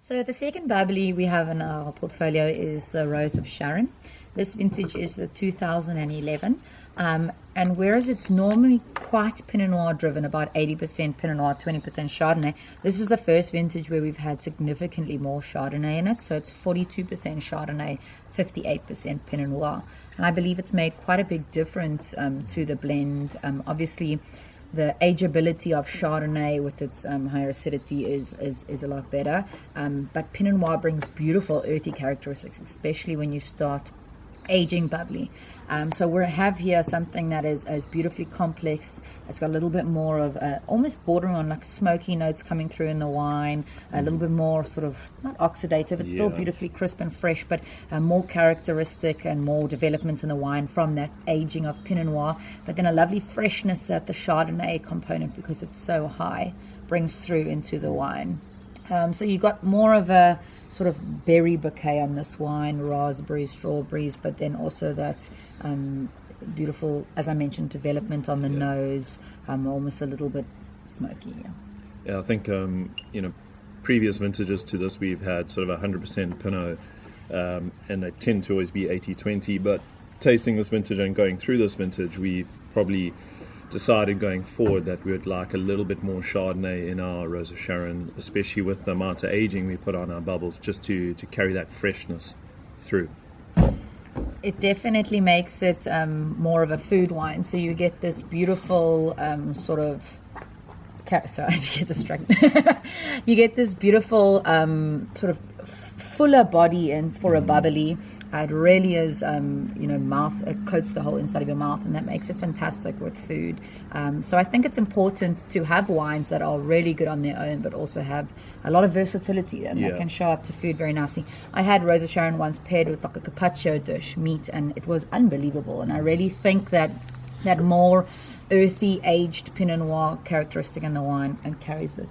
So the second bubbly we have in our portfolio is the Rose of Sharon. This vintage is the 2011. And whereas it's normally quite Pinot Noir driven, about 80% Pinot Noir, 20% Chardonnay, this is the first vintage where we've had significantly more Chardonnay in it. So it's 42% Chardonnay, 58% Pinot Noir. And I believe it's made quite a big difference to the blend. Obviously, the ageability of Chardonnay with its higher acidity is a lot better. But Pinot Noir brings beautiful earthy characteristics, especially when you start aging bubbly. So we have here something that is beautifully complex. It's got a little bit more of almost bordering on like smoky notes coming through in the wine, a little bit more sort of not oxidative, it's still beautifully crisp and fresh, but more characteristic and more development in the wine from that aging of Pinot Noir, but then a lovely freshness that the Chardonnay component, because it's so high, brings through into the wine. So you got more of a sort of berry bouquet on this wine, raspberries, strawberries, but then also that beautiful, as I mentioned, development on the nose, almost a little bit smoky. Yeah, I think previous vintages to this we've had sort of 100% Pinot, and they tend to always be 80-20. But tasting this vintage and going through this vintage, we've probably decided going forward that we would like a little bit more Chardonnay in our Rose of Sharon, especially with the amount of aging we put on our bubbles, just to carry that freshness through. It definitely makes it more of a food wine. So you get this beautiful sort of... Sorry, I get distracted. You get this beautiful sort of fuller body and for a bubbly. It really is, mouth, it coats the whole inside of your mouth, and that makes it fantastic with food. So I think it's important to have wines that are really good on their own, but also have a lot of versatility, and that can show up to food very nicely. I had Rose of Sharon once paired with like a carpaccio dish, meat, and it was unbelievable. And I really think that more earthy, aged Pinot Noir characteristic in the wine and carries it.